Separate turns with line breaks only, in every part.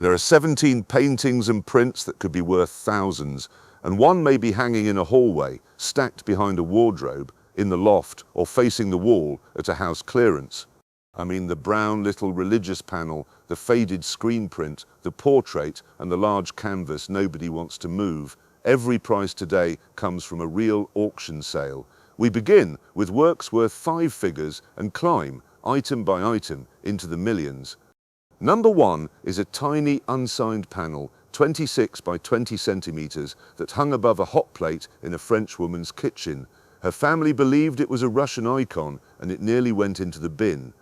There are 17 paintings and prints that could be worth thousands, and one may be hanging in a hallway, stacked behind a wardrobe, in the loft, or facing the wall at a house clearance. I mean the brown little religious panel, the faded screen print, the portrait, and the large canvas nobody wants to move. Every price today comes from a real auction sale. We begin with works worth 5 figures and climb, item by item, into the millions. Number 1 is a tiny unsigned panel, 26 by 20 centimeters, that hung above a hot plate in a French woman's kitchen. Her family believed it was a Russian icon, and it nearly went into the bin.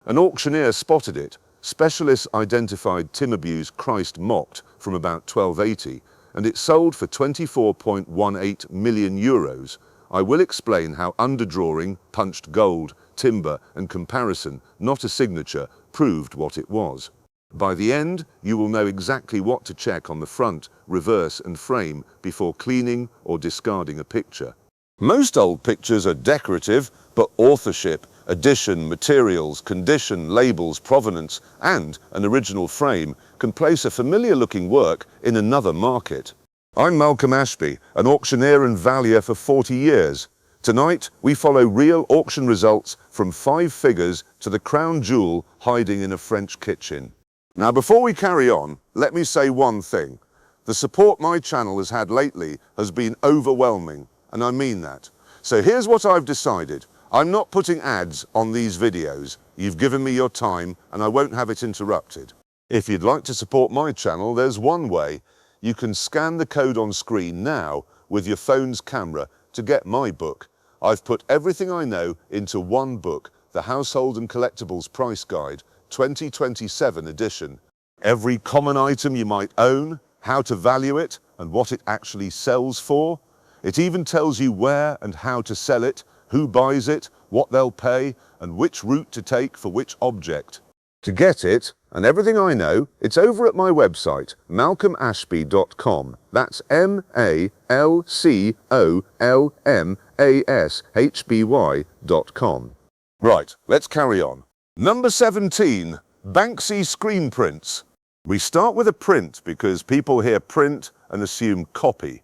An auctioneer spotted it. Specialists identified Cimabue's Christ mocked from about 1280, and it sold for 24.18 million euros. I will explain how underdrawing, punched gold, timber, and comparison, not a signature, proved what it was. By the end, you will know exactly what to check on the front, reverse, and frame before cleaning or discarding a picture. Most old pictures are decorative, but authorship, edition, materials, condition, labels, provenance, and an original frame can place a familiar-looking work in another market. I'm Malcolm Ashby, an auctioneer and valuer for 40 years. Tonight, we follow real auction results from 5 figures to the crown jewel hiding in a French kitchen. Now, before we carry on, let me say one thing. The support my channel has had lately has been overwhelming, and I mean that. So here's what I've decided. I'm not putting ads on these videos. You've given me your time, and I won't have it interrupted. If you'd like to support my channel, there's one way. You can scan the code on screen now with your phone's camera to get my book. I've put everything I know into one book, the Household and Collectibles Price Guide, 2027 edition. Every common item you might own, how to value it, and what it actually sells for. It even tells you where and how to sell it, who buys it, what they'll pay, and which route to take for which object. To get it, and everything I know, it's over at my website, malcolmashby.com. That's MALCOLMASHBY.com. Right, let's carry on. Number 17, Banksy screen prints. We start with a print because people hear print and assume copy.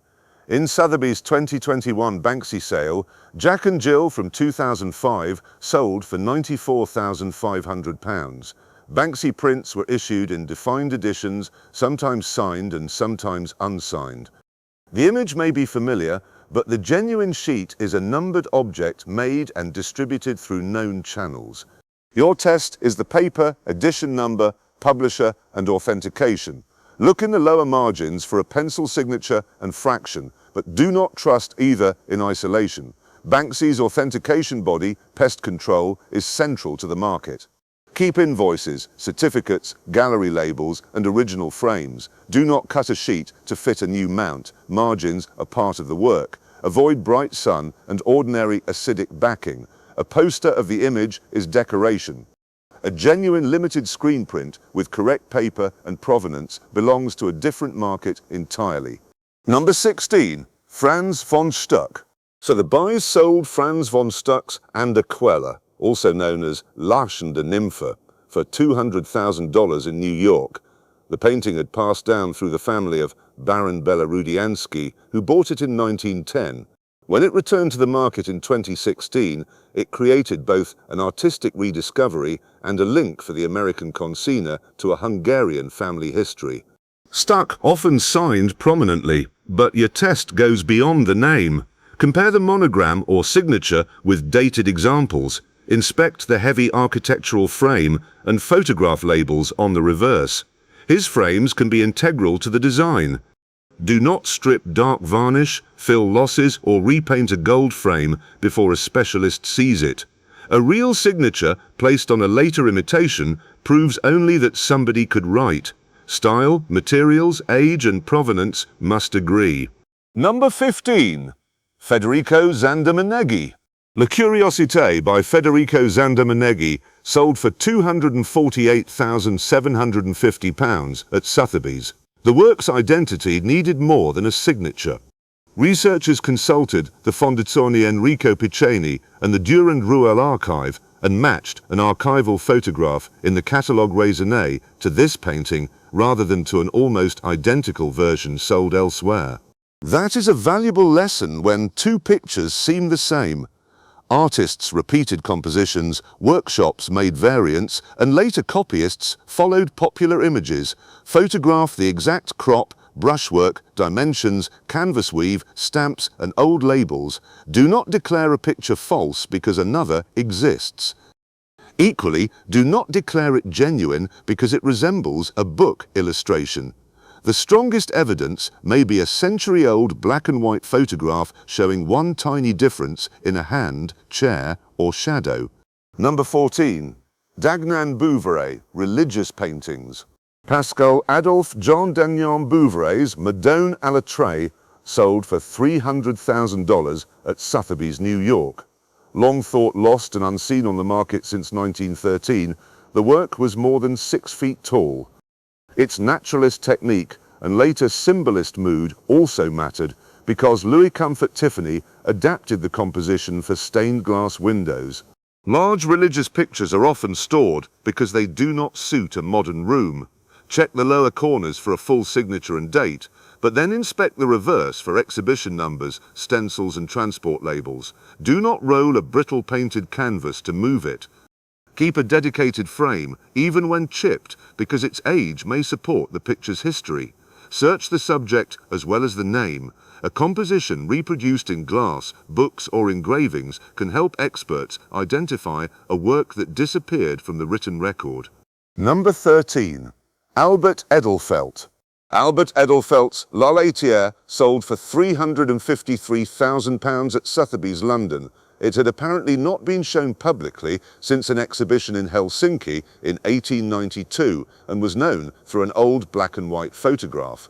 In Sotheby's 2021 Banksy sale, Jack and Jill from 2005 sold for £94,500. Banksy prints were issued in defined editions, sometimes signed and sometimes unsigned. The image may be familiar, but the genuine sheet is a numbered object made and distributed through known channels. Your test is the paper, edition number, publisher, and authentication. Look in the lower margins for a pencil signature and fraction, but do not trust either in isolation. Banksy's authentication body, Pest Control, is central to the market. Keep invoices, certificates, gallery labels, and original frames. Do not cut a sheet to fit a new mount. Margins are part of the work. Avoid bright sun and ordinary acidic backing. A poster of the image is decoration. A genuine limited screen print with correct paper and provenance belongs to a different market entirely. Number 16, Franz von Stuck. So the buyers sold Franz von Stuck's Aquella, also known as Lachende Nymphe, for $200,000 in New York. The painting had passed down through the family of Baron Belarudiansky, who bought it in 1910. When it returned to the market in 2016, it created both an artistic rediscovery and a link for the American consignor to a Hungarian family history. Stuck often signed prominently, but your test goes beyond the name. Compare the monogram or signature with dated examples. Inspect the heavy architectural frame and photograph labels on the reverse. His frames can be integral to the design. Do not strip dark varnish, fill losses, or repaint a gold frame before a specialist sees it. A real signature placed on a later imitation proves only that somebody could write. Style, materials, age, and provenance must agree. Number 15. Federico Zandamaneghi. La Curiosité by Federico Zandamaneghi sold for £248,750 at Sotheby's. The work's identity needed more than a signature. Researchers consulted the Fondazione Enrico Piccini and the Durand Ruel archive and matched an archival photograph in the catalogue raisonné to this painting rather than to an almost identical version sold elsewhere. That is a valuable lesson when two pictures seem the same. Artists repeated compositions, workshops made variants, and later copyists followed popular images, photographed the exact crop, brushwork, dimensions, canvas weave, stamps, and old labels. Do not declare a picture false because another exists. Equally, do not declare it genuine because it resembles a book illustration. The strongest evidence may be a century-old black and white photograph showing one tiny difference in a hand, chair, or shadow. Number 14. Dagnan Bouverie, religious paintings. Pascal Adolphe Jean Dagnan Bouverie's Madone à la Tray sold for $300,000 at Sotheby's, New York. Long thought lost and unseen on the market since 1913, the work was more than 6 feet tall. Its naturalist technique and later symbolist mood also mattered because Louis Comfort Tiffany adapted the composition for stained glass windows. Large religious pictures are often stored because they do not suit a modern room. Check the lower corners for a full signature and date, but then inspect the reverse for exhibition numbers, stencils and transport labels. Do not roll a brittle painted canvas to move it. Keep a dedicated frame, even when chipped, because its age may support the picture's history. Search the subject as well as the name. A composition reproduced in glass, books or engravings can help experts identify a work that disappeared from the written record. Number 13. Albert Edelfelt. Albert Edelfelt's La Laitière sold for £353,000 at Sotheby's, London. It had apparently not been shown publicly since an exhibition in Helsinki in 1892 and was known through an old black and white photograph.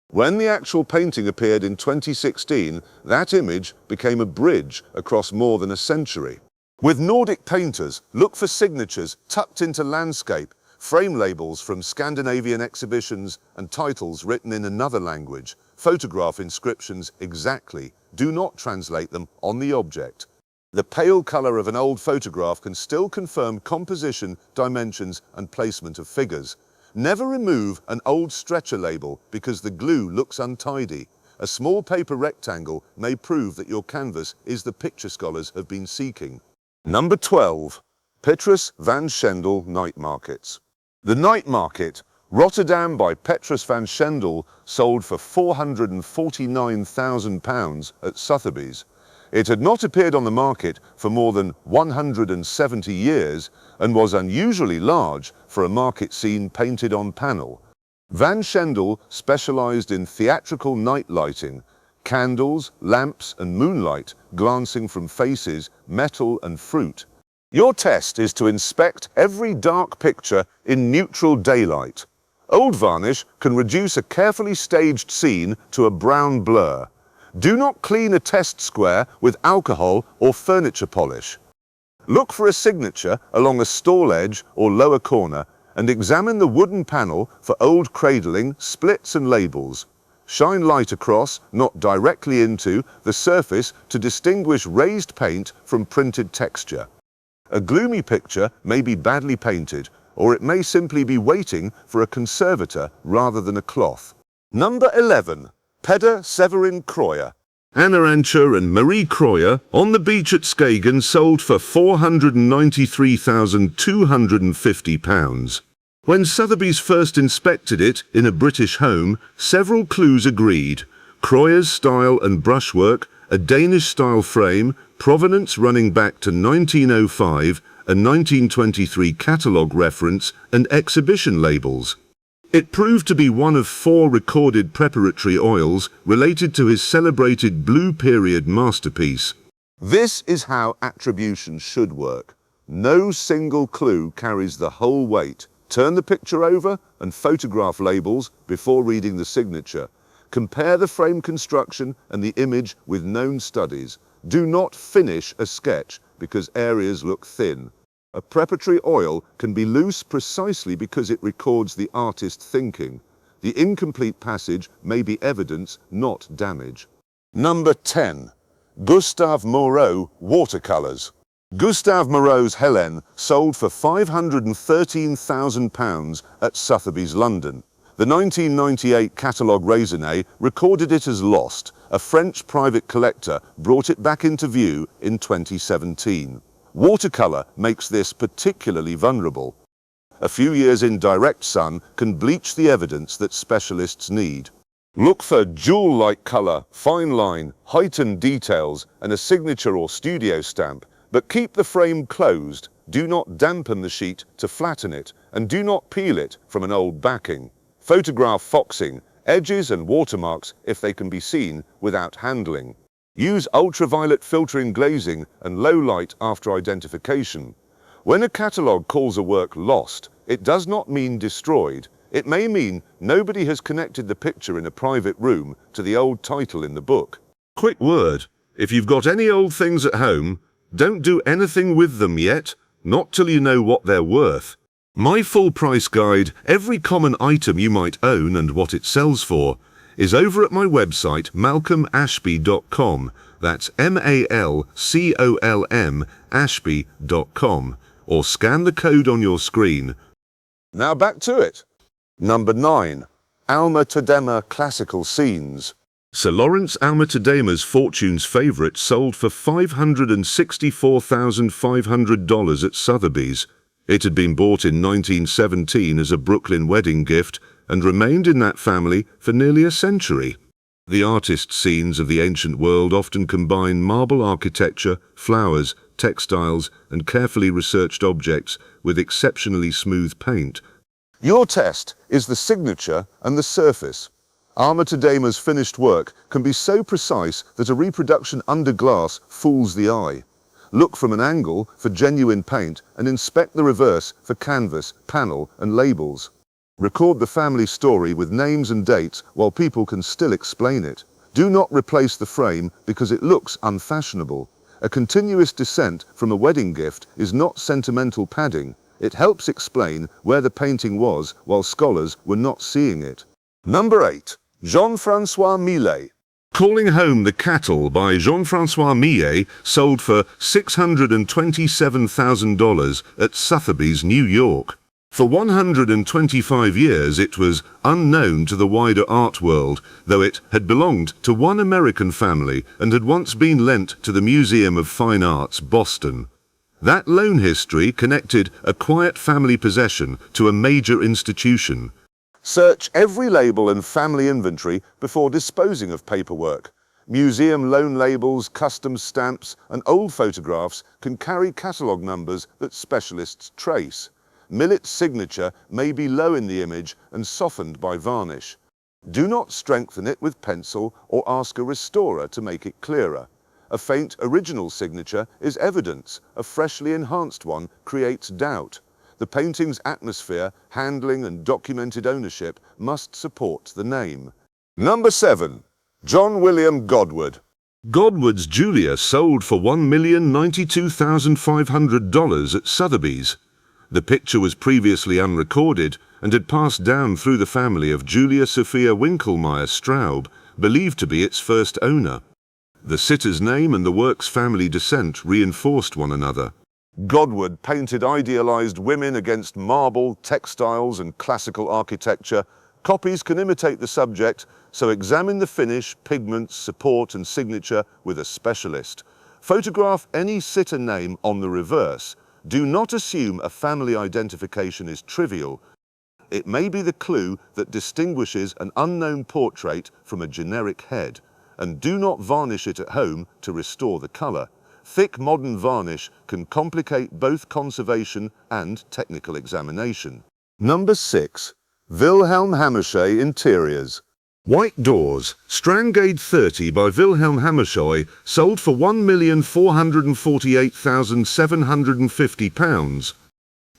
When the actual painting appeared in 2016, that image became a bridge across more than a century. With Nordic painters, look for signatures tucked into landscape, frame labels from Scandinavian exhibitions, and titles written in another language. Photograph inscriptions exactly. Do not translate them on the object. The pale color of an old photograph can still confirm composition, dimensions, and placement of figures. Never remove an old stretcher label because the glue looks untidy. A small paper rectangle may prove that your canvas is the picture scholars have been seeking. Number 12. Petrus van Schendel Night Markets. The Night Market, Rotterdam by Petrus van Schendel, sold for £449,000 at Sotheby's. It had not appeared on the market for more than 170 years and was unusually large for a market scene painted on panel. Van Schendel specialized in theatrical night lighting, candles, lamps and moonlight glancing from faces, metal and fruit. Your test is to inspect every dark picture in neutral daylight. Old varnish can reduce a carefully staged scene to a brown blur. Do not clean a test square with alcohol or furniture polish. Look for a signature along a stall edge or lower corner and examine the wooden panel for old cradling, splits and labels. Shine light across, not directly into, the surface to distinguish raised paint from printed texture. A gloomy picture may be badly painted, or it may simply be waiting for a conservator rather than a cloth. Number 11. Peder Severin Kroyer. Anna Ancher and Marie Kroyer on the beach at Skagen sold for £493,250. When Sotheby's first inspected it in a British home, several clues agreed: Kroyer's style and brushwork, a Danish-style frame, provenance running back to 1905, a 1923 catalogue reference, and exhibition labels. It proved to be one of 4 recorded preparatory oils related to his celebrated Blue Period masterpiece. This is how attribution should work. No single clue carries the whole weight. Turn the picture over and photograph labels before reading the signature. Compare the frame construction and the image with known studies. Do not finish a sketch because areas look thin. A preparatory oil can be loose precisely because it records the artist's thinking. The incomplete passage may be evidence, not damage. Number 10. Gustave Moreau Watercolors. Gustave Moreau's Helen sold for £513,000 at Sotheby's, London. The 1998 catalogue Raisonné recorded it as lost. A French private collector brought it back into view in 2017. Watercolour makes this particularly vulnerable. A few years in direct sun can bleach the evidence that specialists need. Look for jewel-like colour, fine line, heightened details, and a signature or studio stamp, but keep the frame closed. Do not dampen the sheet to flatten it, and do not peel it from an old backing. Photograph foxing, edges and watermarks if they can be seen without handling. Use ultraviolet filtering glazing and low light after identification. When a catalogue calls a work lost, it does not mean destroyed. It may mean nobody has connected the picture in a private room to the old title in the book. Quick word, if you've got any old things at home, don't do anything with them yet, not till you know what they're worth. My full price guide, every common item you might own and what it sells for, is over at my website malcolmashby.com. That's MALCOLM ashby.com, or scan the code on your screen. Now back to it. Number 9. Alma Tadema Classical Scenes. Sir Lawrence Alma Tadema's Fortune's Favourite sold for $564,500 at Sotheby's. It had been bought in 1917 as a Brooklyn wedding gift and remained in that family for nearly a century. The artist's scenes of the ancient world often combine marble architecture, flowers, textiles, and carefully researched objects with exceptionally smooth paint. Your test is the signature and the surface. Alma Tadema's finished work can be so precise that a reproduction under glass fools the eye. Look from an angle for genuine paint and inspect the reverse for canvas, panel, and labels. Record the family story with names and dates while people can still explain it. Do not replace the frame because it looks unfashionable. A continuous descent from a wedding gift is not sentimental padding. It helps explain where the painting was while scholars were not seeing it. Number 8. Jean-François Millet. Calling Home the Cattle by Jean-François Millet sold for $627,000 at Sotheby's, New York. For 125 years it was unknown to the wider art world, though it had belonged to one American family and had once been lent to the Museum of Fine Arts, Boston. That loan history connected a quiet family possession to a major institution. Search every label and family inventory before disposing of paperwork. Museum loan labels, custom stamps, and old photographs can carry catalogue numbers that specialists trace. Millet's signature may be low in the image and softened by varnish. Do not strengthen it with pencil or ask a restorer to make it clearer. A faint original signature is evidence. A freshly enhanced one creates doubt. The painting's atmosphere, handling, and documented ownership must support the name. Number 7. John William Godward. Godward's Julia sold for $1,092,500 at Sotheby's. The picture was previously unrecorded and had passed down through the family of Julia Sophia Winkelmeyer Straub, believed to be its first owner. The sitter's name and the work's family descent reinforced one another. Godward painted idealized women against marble, textiles, and classical architecture. Copies can imitate the subject, so examine the finish, pigments, support, and signature with a specialist. Photograph any sitter name on the reverse. Do not assume a family identification is trivial. It may be the clue that distinguishes an unknown portrait from a generic head. And do not varnish it at home to restore the color. Thick modern varnish can complicate both conservation and technical examination. Number 6. Wilhelm Hammershøi Interiors. White Doors, Strandgate 30 by Wilhelm Hammershøi, sold for £1,448,750.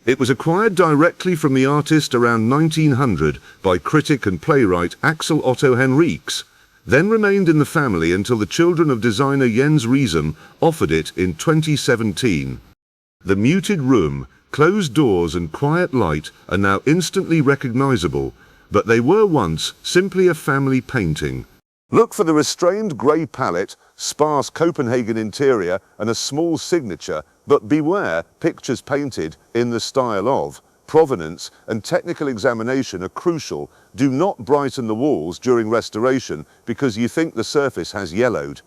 It was acquired directly from the artist around 1900 by critic and playwright Axel Otto Henriques, then remained in the family until the children of designer Jens Riesem offered it in 2017. The muted room, closed doors and quiet light are now instantly recognizable, but they were once simply a family painting. Look for the restrained grey palette, sparse Copenhagen interior and a small signature, but beware pictures painted in the style of. Provenance and technical examination are crucial. Do not brighten the walls during restoration because you think the surface has yellowed.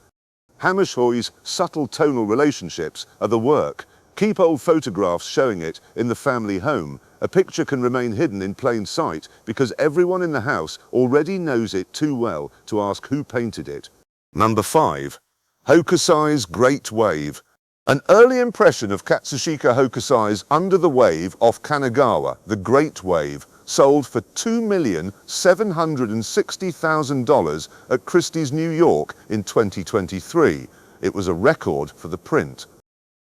Hammershøi's subtle tonal relationships are the work. Keep old photographs showing it in the family home. A picture can remain hidden in plain sight because everyone in the house already knows it too well to ask who painted it. Number 5. Hokusai's Great Wave. An early impression of Katsushika Hokusai's Under the Wave off Kanagawa, the Great Wave, sold for $2,760,000 at Christie's New York in 2023. It was a record for the print.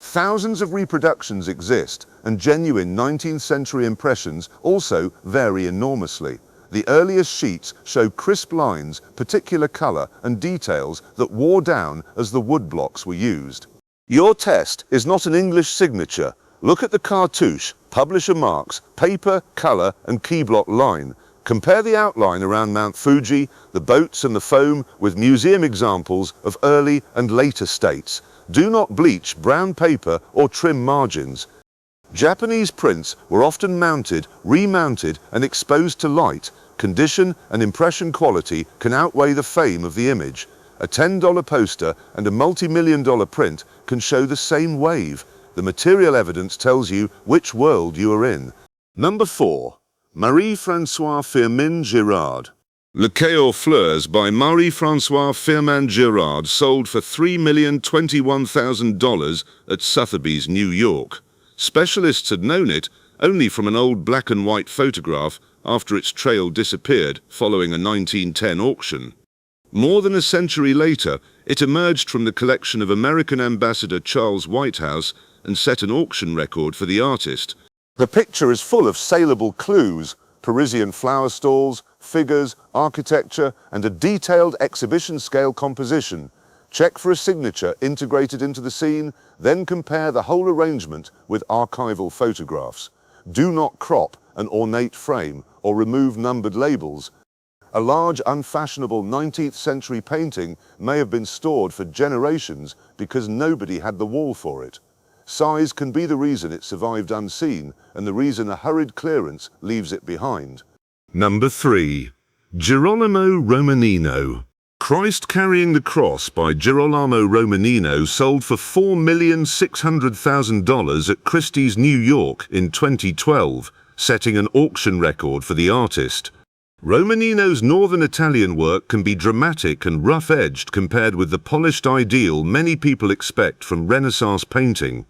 Thousands of reproductions exist, and genuine 19th century impressions also vary enormously. The earliest sheets show crisp lines, particular color, and details that wore down as the wood blocks were used. Your test is not an English signature. Look at the cartouche, publisher marks, paper, color, and keyblock line. Compare the outline around Mount Fuji, the boats and the foam with museum examples of early and later states. Do not bleach brown paper or trim margins. Japanese prints were often mounted, remounted, and exposed to light. Condition and impression quality can outweigh the fame of the image. A $10 poster and a multi-million-dollar print can show the same wave. The material evidence tells you which world you are in. Number 4. Marie-Françoise Firmin Girard. Le Quai aux Fleurs by Marie-Françoise Firmin Girard sold for $3,021,000 at Sotheby's, New York. Specialists had known it only from an old black and white photograph after its trail disappeared following a 1910 auction. More than a century later, it emerged from the collection of American Ambassador Charles Whitehouse and set an auction record for the artist. The picture is full of saleable clues, Parisian flower stalls, figures, architecture, and a detailed exhibition-scale composition. Check for a signature integrated into the scene, then compare the whole arrangement with archival photographs. Do not crop an ornate frame or remove numbered labels. A large, unfashionable 19th century painting may have been stored for generations because nobody had the wall for it. Size can be the reason it survived unseen and the reason a hurried clearance leaves it behind. Number 3. Girolamo Romanino. Christ Carrying the Cross by Girolamo Romanino sold for $4,600,000 at Christie's New York in 2012, setting an auction record for the artist. Romanino's northern Italian work can be dramatic and rough-edged compared with the polished ideal many people expect from Renaissance painting.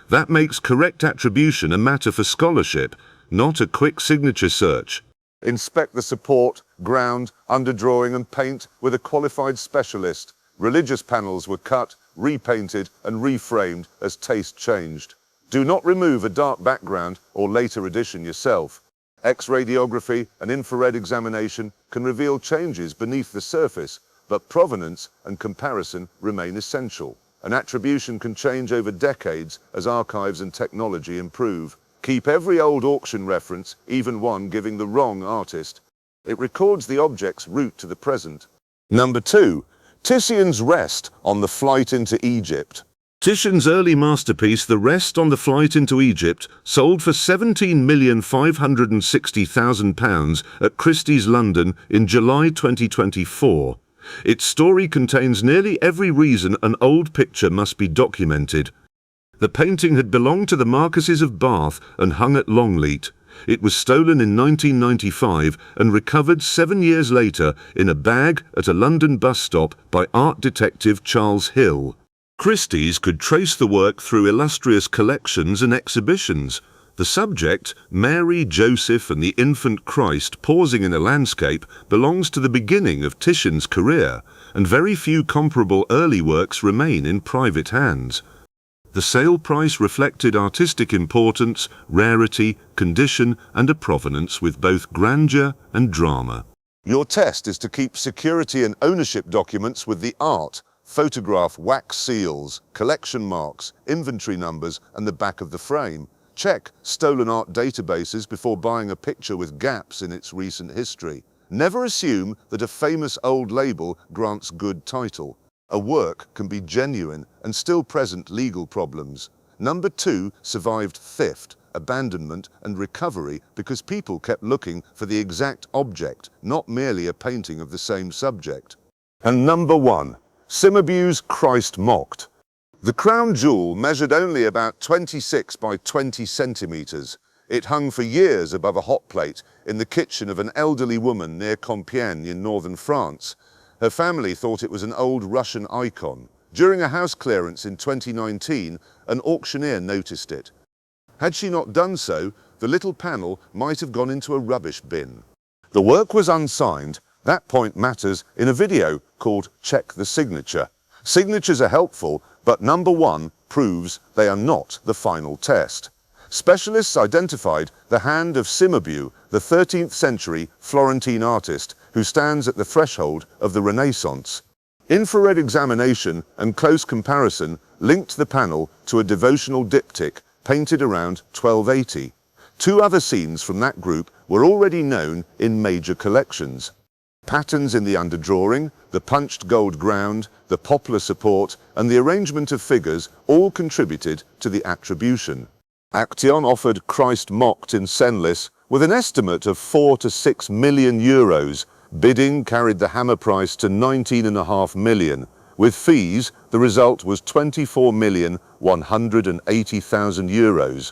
That makes correct attribution a matter for scholarship, not a quick signature search. Inspect the support, ground, underdrawing and paint with a qualified specialist. Religious panels were cut, repainted and reframed as taste changed. Do not remove a dark background or later addition yourself. X-radiography and infrared examination can reveal changes beneath the surface, but provenance and comparison remain essential. An attribution can change over decades as archives and technology improve. Keep every old auction reference, even one giving the wrong artist. It records the object's route to the present. Number 2. Titian's Rest on the Flight into Egypt. Titian's early masterpiece, The Rest on the Flight into Egypt, sold for £17,560,000 at Christie's London in July 2024. Its story contains nearly every reason an old picture must be documented. The painting had belonged to the Marquises of Bath and hung at Longleat. It was stolen in 1995 and recovered 7 years later in a bag at a London bus stop by art detective Charles Hill. Christie's could trace the work through illustrious collections and exhibitions. The subject, Mary, Joseph and the infant Christ pausing in a landscape, belongs to the beginning of Titian's career, and very few comparable early works remain in private hands. The sale price reflected artistic importance, rarity, condition and a provenance with both grandeur and drama. Your test is to keep security and ownership documents with the art, photograph wax seals, collection marks, inventory numbers and the back of the frame. Check stolen art databases before buying a picture with gaps in its recent history. Never assume that a famous old label grants good title. A work can be genuine and still present legal problems. Number 2, survived theft, abandonment and recovery because people kept looking for the exact object, not merely a painting of the same subject. And number 1, Cimabue's Christ Mocked. The crown jewel measured only about 26 by 20 centimeters. It hung for years above a hot plate in the kitchen of an elderly woman near Compiègne in northern France. Her family thought it was an old Russian icon. During a house clearance in 2019, an auctioneer noticed it. Had she not done so, the little panel might have gone into a rubbish bin. The work was unsigned. That point matters in a video called Check the Signature. Signatures are helpful, but number 1 proves they are not the final test. Specialists identified the hand of Cimabue, the 13th century Florentine artist who stands at the threshold of the Renaissance. Infrared examination and close comparison linked the panel to a devotional diptych painted around 1280. 2 other scenes from that group were already known in major collections. Patterns in the underdrawing, the punched gold ground, the poplar support, and the arrangement of figures all contributed to the attribution. Action offered Christ Mocked in Senlis with an estimate of 4 to 6 million euros. Bidding carried the hammer price to 19.5 million. With fees, the result was 24,180,000 euros.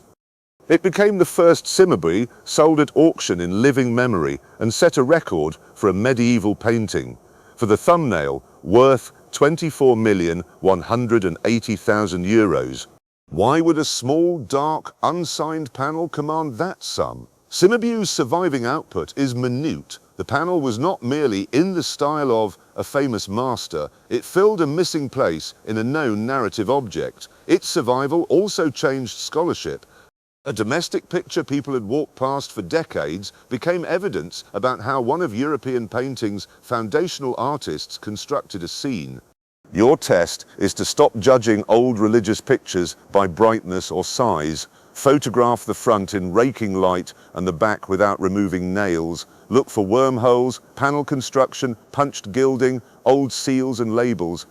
It became the first Cimabue sold at auction in living memory and set a record for a medieval painting. For the thumbnail, worth 24,180,000 euros. Why would a small, dark, unsigned panel command that sum? Cimabue's surviving output is minute. The panel was not merely in the style of a famous master, it filled a missing place in a known narrative object. Its survival also changed scholarship. A domestic picture people had walked past for decades became evidence about how one of European painting's foundational artists constructed a scene. Your test is to stop judging old religious pictures by brightness or size. Photograph the front in raking light and the back without removing nails. Look for wormholes, panel construction, punched gilding, old seals and labels.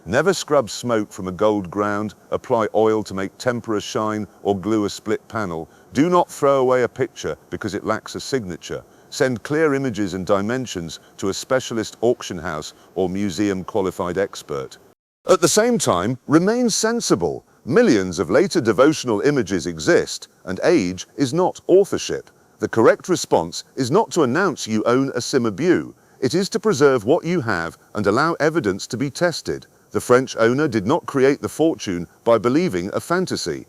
Never scrub smoke from a gold ground, apply oil to make tempera shine, or glue a split panel. Do not throw away a picture because it lacks a signature. Send clear images and dimensions to a specialist auction house or museum qualified expert. At the same time, remain sensible. Millions of later devotional images exist, and age is not authorship. The correct response is not to announce you own a Cimabue. It is to preserve what you have and allow evidence to be tested. The French owner did not create the fortune by believing a fantasy.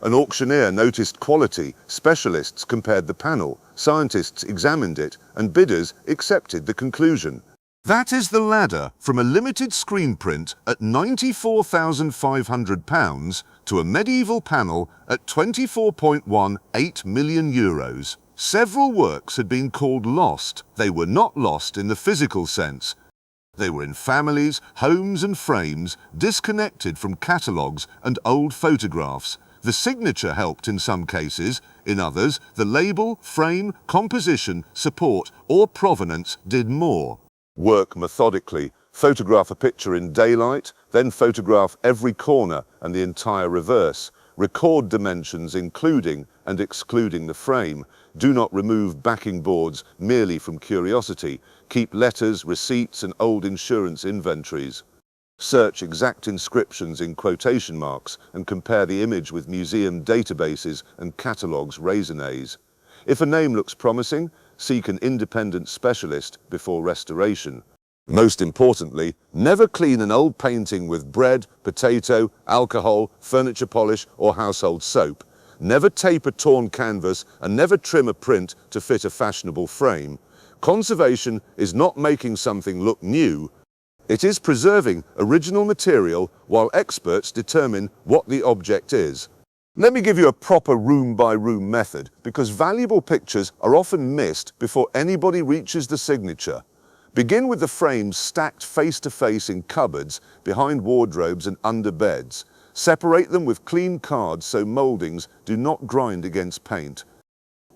An auctioneer noticed quality, specialists compared the panel, scientists examined it, and bidders accepted the conclusion. That is the ladder from a limited screen print at £94,500 to a medieval panel at 24.18 million euros. Several works had been called lost. They were not lost in the physical sense. They were in families, homes and frames, disconnected from catalogues and old photographs. The signature helped in some cases. In others, the label, frame, composition, support or provenance did more. Work methodically. Photograph a picture in daylight, then photograph every corner and the entire reverse. Record dimensions including and excluding the frame. Do not remove backing boards merely from curiosity. Keep letters, receipts and old insurance inventories. Search exact inscriptions in quotation marks and compare the image with museum databases and catalogues raisonnés. If a name looks promising, seek an independent specialist before restoration. Most importantly, never clean an old painting with bread, potato, alcohol, furniture polish or household soap. Never tape a torn canvas and never trim a print to fit a fashionable frame. Conservation is not making something look new. It is preserving original material while experts determine what the object is. Let me give you a proper room-by-room method because valuable pictures are often missed before anybody reaches the signature. Begin with the frames stacked face-to-face in cupboards, behind wardrobes and under beds. Separate them with clean cards so mouldings do not grind against paint.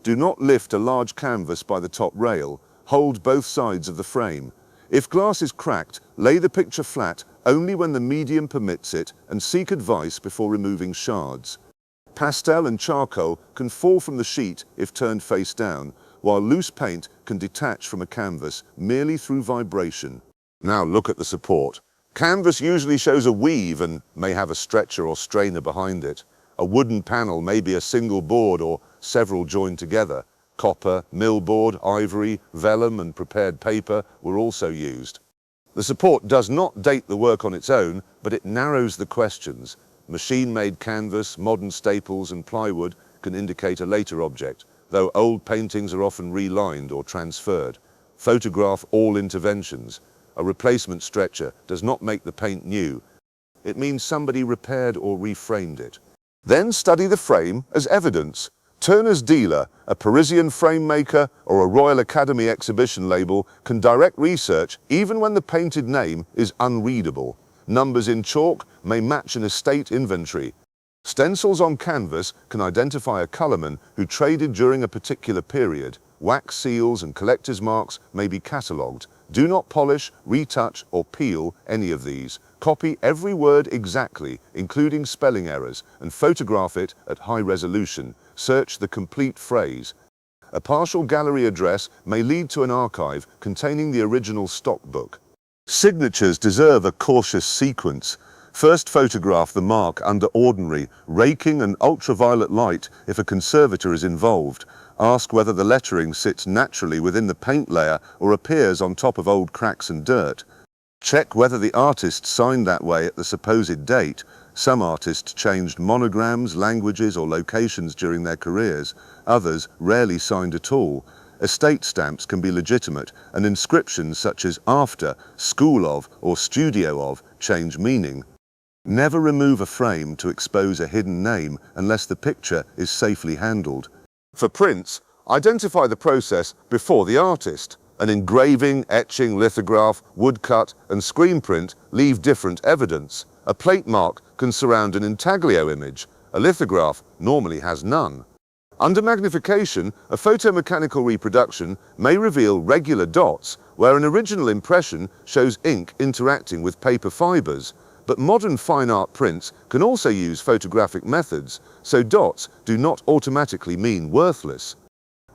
Do not lift a large canvas by the top rail. hold both sides of the frame. If glass is cracked, lay the picture flat only when the medium permits it and seek advice before removing shards. Pastel and charcoal can fall from the sheet if turned face down, while loose paint can detach from a canvas merely through vibration. Now look at the support. Canvas usually shows a weave and may have a stretcher or strainer behind it. A wooden panel may be a single board or several joined together. Copper, millboard, ivory, vellum and prepared paper were also used. The support does not date the work on its own, but it narrows the questions. Machine-made canvas, modern staples and plywood can indicate a later object, though old paintings are often relined or transferred. Photograph all interventions. A replacement stretcher does not make the paint new. It means somebody repaired or reframed it. Then study the frame as evidence. Turner's dealer, a Parisian frame maker, or a Royal Academy exhibition label can direct research even when the painted name is unreadable. Numbers in chalk may match an estate inventory. Stencils on canvas can identify a colourman who traded during a particular period. Wax seals and collector's marks may be catalogued. Do not polish, retouch or peel any of these. Copy every word exactly, including spelling errors, and photograph it at high resolution. Search the complete phrase. A partial gallery address may lead to an archive containing the original stock book. Signatures deserve a cautious sequence. First photograph the mark under ordinary, raking and ultraviolet light if a conservator is involved. Ask whether the lettering sits naturally within the paint layer or appears on top of old cracks and dirt. Check whether the artist signed that way at the supposed date. Some artists changed monograms, languages or locations during their careers. Others rarely signed at all. Estate stamps can be legitimate, and inscriptions such as after, school of or studio of change meaning. Never remove a frame to expose a hidden name unless the picture is safely handled. For prints, identify the process before the artist. An engraving, etching, lithograph, woodcut and screen print leave different evidence. A plate mark can surround an intaglio image. A lithograph normally has none. Under magnification, a photomechanical reproduction may reveal regular dots where an original impression shows ink interacting with paper fibers. But modern fine art prints can also use photographic methods, so dots do not automatically mean worthless.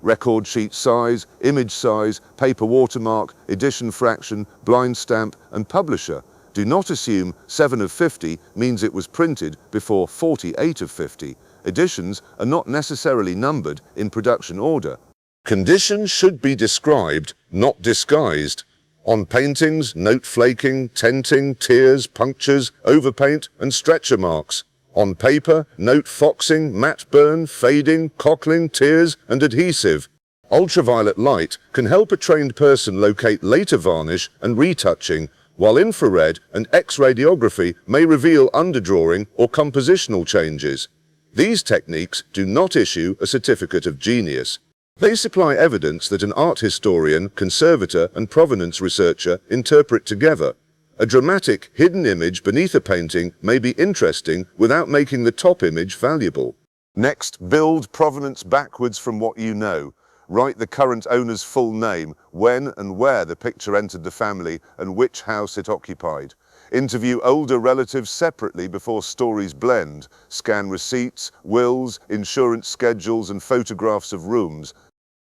Record sheet size, image size, paper watermark, edition fraction, blind stamp and publisher. Do not assume 7 of 50 means it was printed before 48 of 50. Editions are not necessarily numbered in production order. Condition should be described, not disguised. On paintings, note flaking, tenting, tears, punctures, overpaint and stretcher marks. On paper, note foxing, matte burn, fading, cockling, tears and adhesive. Ultraviolet light can help a trained person locate later varnish and retouching, while infrared and X-radiography may reveal underdrawing or compositional changes. These techniques do not issue a certificate of genius. They supply evidence that an art historian, conservator and provenance researcher interpret together. A dramatic, hidden image beneath a painting may be interesting without making the top image valuable. Next, build provenance backwards from what you know. Write the current owner's full name, when and where the picture entered the family, and which house it occupied. Interview older relatives separately before stories blend. Scan receipts, wills, insurance schedules and photographs of rooms.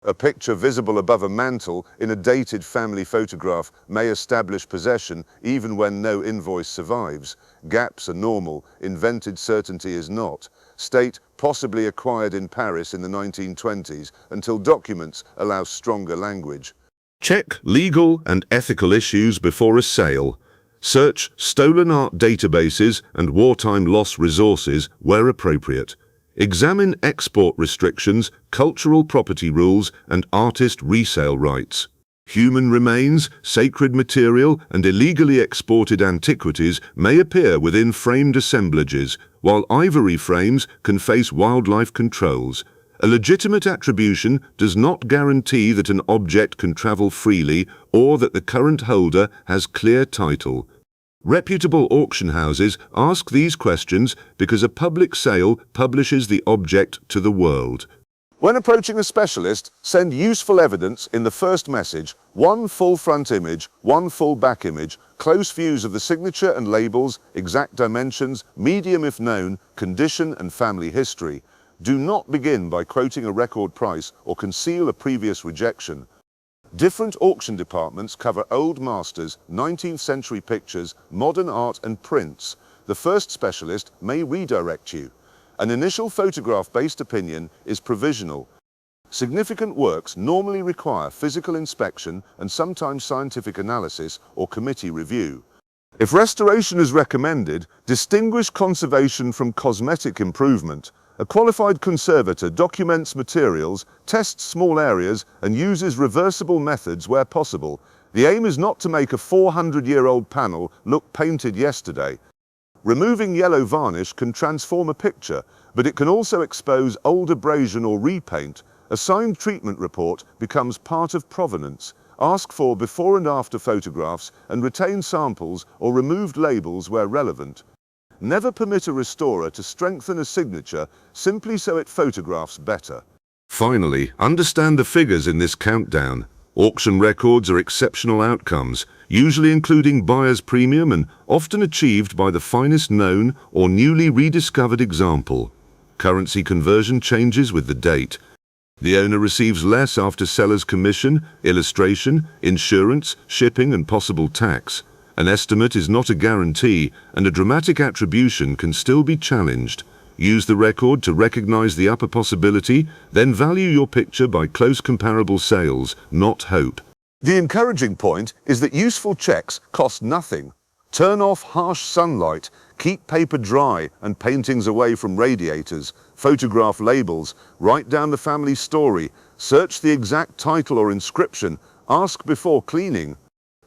A picture visible above a mantel in a dated family photograph may establish possession even when no invoice survives. Gaps are normal, invented certainty is not. State possibly acquired in Paris in the 1920s until documents allow stronger language. Check legal and ethical issues before a sale. Search stolen art databases and wartime loss resources where appropriate. Examine export restrictions, cultural property rules, and artist resale rights. Human remains, sacred material, and illegally exported antiquities may appear within framed assemblages, while ivory frames can face wildlife controls. A legitimate attribution does not guarantee that an object can travel freely or that the current holder has clear title. Reputable auction houses ask these questions because a public sale publishes the object to the world. When approaching a specialist, send useful evidence in the first message, one full front image, one full back image, close views of the signature and labels, exact dimensions, medium if known, condition and family history. Do not begin by quoting a record price or conceal a previous rejection. Different auction departments cover old masters, 19th century pictures, modern art and prints. The first specialist may redirect you. An initial photograph-based opinion is provisional. Significant works normally require physical inspection and sometimes scientific analysis or committee review. If restoration is recommended, distinguish conservation from cosmetic improvement. A qualified conservator documents materials, tests small areas, and uses reversible methods where possible. The aim is not to make a 400-year-old panel look painted yesterday. Removing yellow varnish can transform a picture, but it can also expose old abrasion or repaint. A signed treatment report becomes part of provenance. Ask for before and after photographs and retain samples or removed labels where relevant. Never permit a restorer to strengthen a signature simply so it photographs better. Finally, understand the figures in this countdown. Auction records are exceptional outcomes, usually including buyer's premium and often achieved by the finest known or newly rediscovered example. Currency conversion changes with the date. The owner receives less after seller's commission, illustration, insurance, shipping and possible tax. An estimate is not a guarantee, and a dramatic attribution can still be challenged. Use the record to recognize the upper possibility, then value your picture by close comparable sales, not hope. The encouraging point is that useful checks cost nothing. Turn off harsh sunlight, keep paper dry and paintings away from radiators, photograph labels, write down the family story, search the exact title or inscription, ask before cleaning.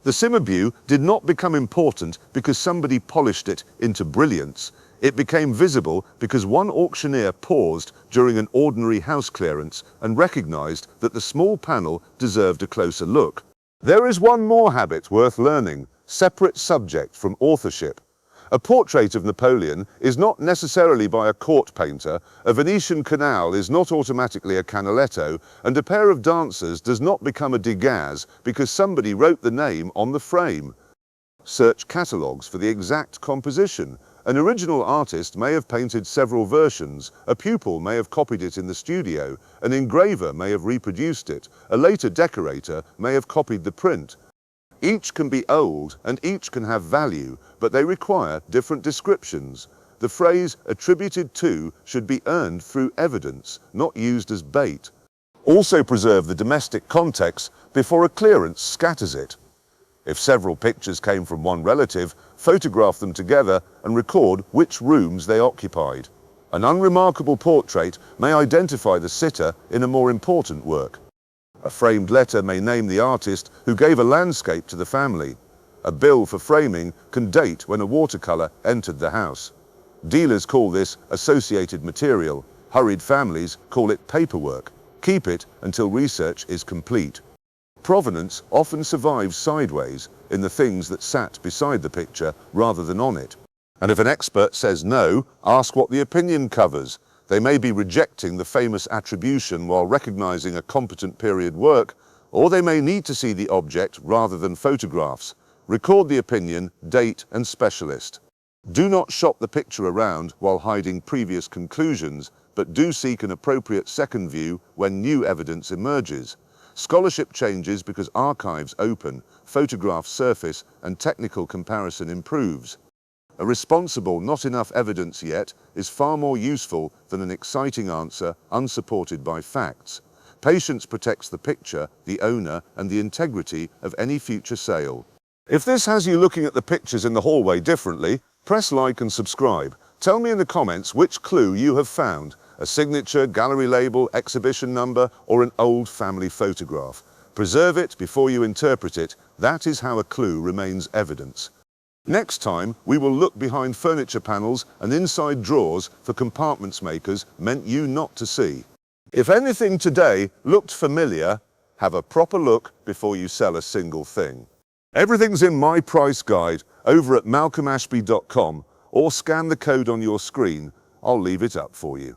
The Cimabue did not become important because somebody polished it into brilliance. It became visible because one auctioneer paused during an ordinary house clearance and recognized that the small panel deserved a closer look. There is one more habit worth learning: separate subject from authorship. A portrait of Napoleon is not necessarily by a court painter, a Venetian canal is not automatically a Canaletto, and a pair of dancers does not become a Degas because somebody wrote the name on the frame. Search catalogues for the exact composition. An original artist may have painted several versions, a pupil may have copied it in the studio, an engraver may have reproduced it, a later decorator may have copied the print. Each can be old and each can have value, but they require different descriptions. The phrase attributed to should be earned through evidence, not used as bait. Also preserve the domestic context before a clearance scatters it. If several pictures came from one relative, photograph them together and record which rooms they occupied. An unremarkable portrait may identify the sitter in a more important work. A framed letter may name the artist who gave a landscape to the family. A bill for framing can date when a watercolor entered the house. Dealers call this associated material. Hurried families call it paperwork. Keep it until research is complete. Provenance often survives sideways in the things that sat beside the picture rather than on it. And if an expert says no, ask what the opinion covers. They may be rejecting the famous attribution while recognizing a competent period work, or they may need to see the object rather than photographs. Record the opinion, date and specialist. Do not shop the picture around while hiding previous conclusions, but do seek an appropriate second view when new evidence emerges. Scholarship changes because archives open, photographs surface, and technical comparison improves. A responsible "not enough evidence yet" is far more useful than an exciting answer unsupported by facts. Patience protects the picture, the owner, and the integrity of any future sale. If this has you looking at the pictures in the hallway differently, press like and subscribe. Tell me in the comments which clue you have found: a signature, gallery label, exhibition number, or an old family photograph. Preserve it before you interpret it. That is how a clue remains evidence. Next time, we will look behind furniture panels and inside drawers for compartments makers meant you not to see. If anything today looked familiar, have a proper look before you sell a single thing. Everything's in my price guide over at malcolmashby.com, or scan the code on your screen. I'll leave it up for you.